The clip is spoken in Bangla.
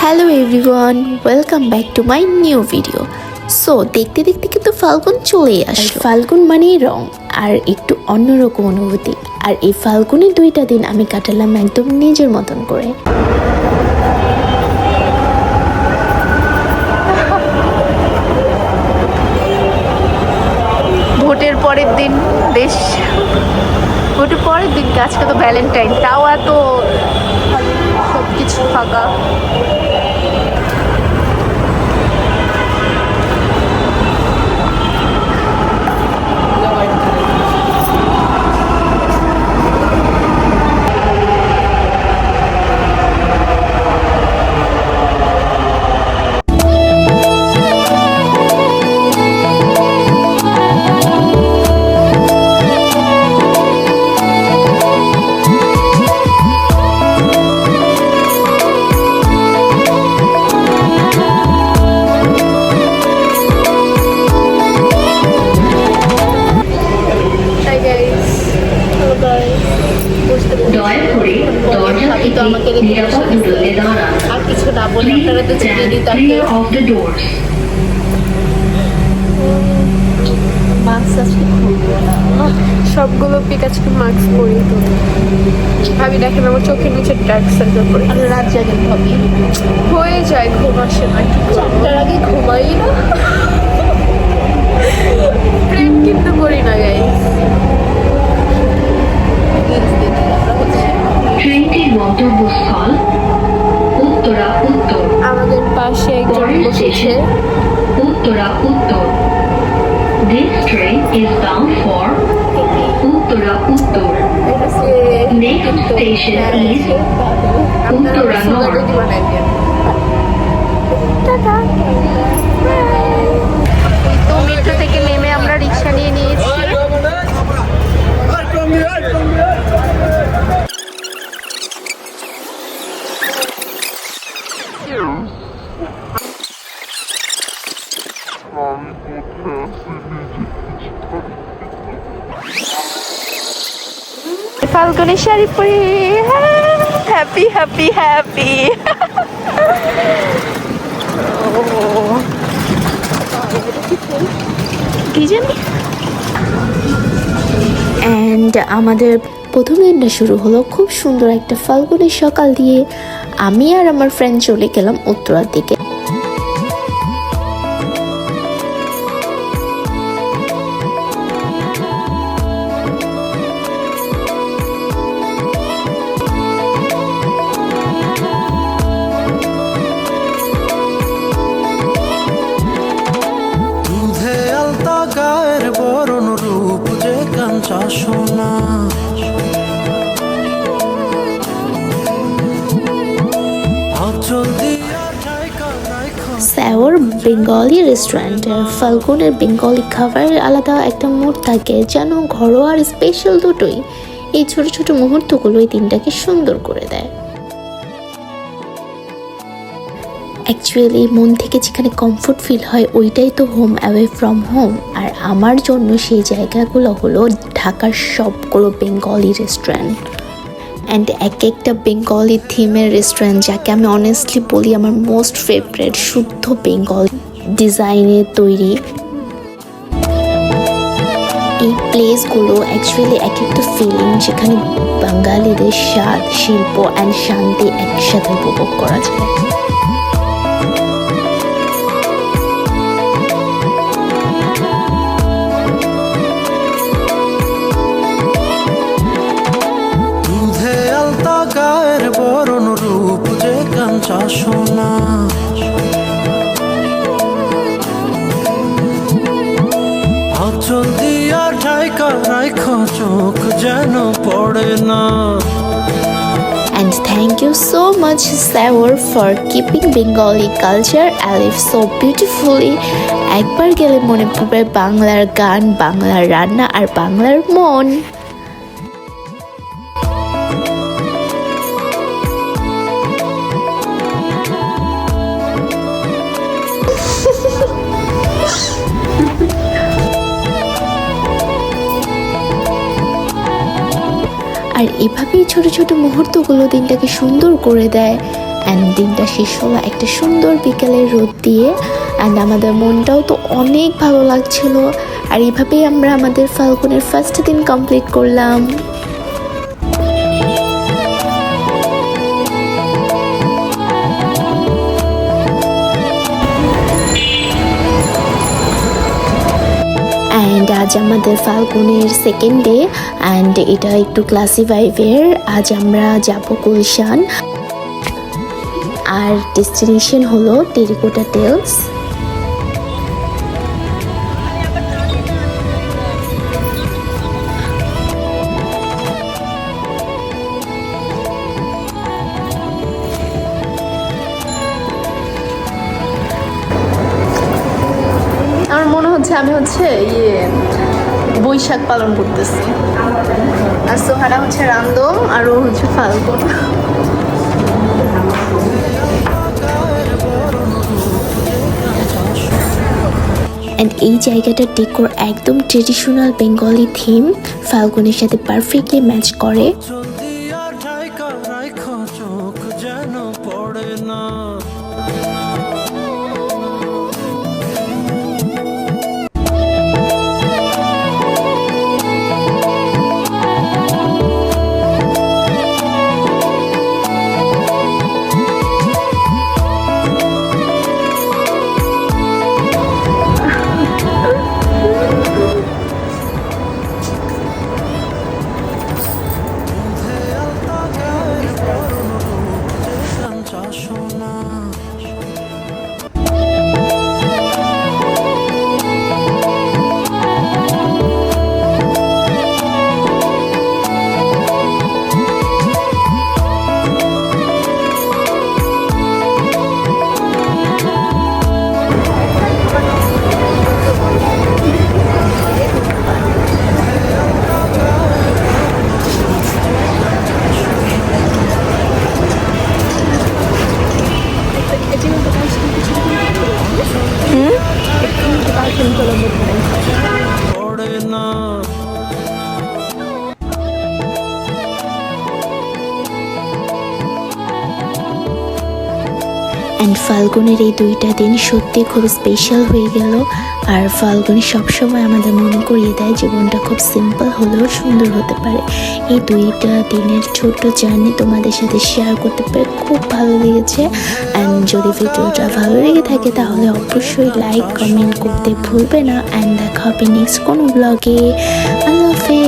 Hello everyone, welcome back to my new video. So দেখতে দেখতে কিন্তু ফাল্গুন চলেই আসলো। ফাল্গুন মানেই রং আর একটু অন্যরকম অনুভূতি। আর এই ফাল্গুনের 2টা দিন আমি কাটালাম একদম নিজের মতন করে। ভোটের পরের দিন ভোটের পরের দিন আজকে তো ভ্যালেন্টাইন, তাও এত সব কিছু ফাঁকা। আর কিছু না বলে আপনারা তো চিনিয়ে দিতে সবগুলো পিক আজকে মাস্ক পরি তো ভাবি দেখেন আমার চোখের নিচে ডার্ক সার্কেল পড়ে রাত জাগেন ভাবি, হয়ে যায়, ঘুম আসে না, 4টার আগে ঘুমাই না। প্রেম কিন্তু করি না গাইস। ট্রেনটির গন্তব্যস্থল উত্তরা উত্তর। আমাদের পাশে একজন বসেছে। উত্তরা উত্তর। This train is bound for Uttara উত্তর। Next station is Uttara north. তো মেট্রো থেকে নেমে আমরা রিক্সা নিয়ে নিয়েছি। ফাল্গুনের শাড়ি পরে হ্যাপি হ্যাপি হ্যাপি। কি জানি। অ্যান্ড আমাদের প্রথম দিনটা শুরু হলো খুব সুন্দর একটা ফাল্গুনের সকাল দিয়ে। আমি আর আমার ফ্রেন্ড চলে গেলাম উত্তরার দিকে। সাওয়ার বেঙ্গলি রেস্টুরেন্ট। ফাল্গুনের বেঙ্গলি খাবারের আলাদা একটা মুড থাকে, যেন ঘরোয়া আর স্পেশাল দুটোই। এই ছোট ছোট মুহূর্তগুলো এই দিনটাকে সুন্দর করে দেয়। অ্যাকচুয়ালি মন থেকে যেখানে কমফোর্ট ফিল হয় ওইটাই তো হোম অ্যাওয়ে ফ্রম হোম। আর আমার জন্য সেই জায়গাগুলো হলো ঢাকার সবগুলো বেঙ্গলি রেস্টুরেন্ট। অ্যান্ড এক একটা বেঙ্গলি থিমের রেস্টুরেন্ট, যাকে আমি অনেস্টলি বলি আমার মোস্ট ফেভারেট, শুদ্ধ বেঙ্গল ডিজাইনে তৈরি। এই প্লেসগুলো অ্যাকচুয়ালি এক একটা ফিলিং, যেখানে বাঙালিদের স্বাদ, শিল্প অ্যান্ড শান্তি একসাথে উপভোগ করা যায়। সোনা আঁচল দিয়া ঢাকা রাখো, চোখ যেন পড়ে না। And thank you so much Saur for keeping Bengali culture alive so beautifully. একবার গেলে মনে পড়বে বাংলার গান, বাংলার রান্না আর বাংলার মন। আর এভাবেই ছোট ছোট মুহূর্তগুলো দিনটাকে সুন্দর করে দেয়। অ্যান্ড দিনটা শেষ হলো একটা সুন্দর বিকেলের রোদ দিয়ে। অ্যান্ড আমাদের মনটাও তো অনেক ভালো লাগছিল। আর এইভাবেই আমরা আমাদের ফাল্গুনের ফার্স্ট দিন কমপ্লিট করলাম। অ্যান্ড আজ আমাদের ফাল্গুনের সেকেন্ড ডে, অ্যান্ড এটা একটু ক্লাসি ভাইবের। আজ আমরা যাব গুলশান, আর ডেস্টিনেশন হলো টেরিকোটা টেলস। আমার মনে হচ্ছে আমি বৈশাখ পালন করতেছি, আর সোহানা হচ্ছে রামদম, আর ও হচ্ছে ফাল্গুন। অ্যান্ড এই জায়গাটার ডেকোর একদম ট্রেডিশনাল বেঙ্গলি থিম ফাল্গুনের সাথে পারফেক্টলি ম্যাচ করে। জলদি আর ঢাকা রাখো চোখ যেন পড়ে না। পড়ে না। অ্যান্ড ফাল্গুনের এই দুইটা দিন সত্যি খুব স্পেশাল হয়ে গেল। আর ফাল্গুন সবসময় আমাদের মনে করিয়ে দেয় জীবনটা খুব সিম্পল হলেও সুন্দর হতে পারে। এই দুইটা দিনের ছোট্ট জার্নি তোমাদের সাথে শেয়ার করতে পেরে খুব ভালো লেগেছে। অ্যান্ড যদি ভিডিওটা ভালো লেগে থাকে তাহলে অবশ্যই লাইক কমেন্ট করতে ভুলবে না। অ্যান্ড দেখা হবে নেক্সট কোনো ব্লগে। আল্লাহ হাফেজ।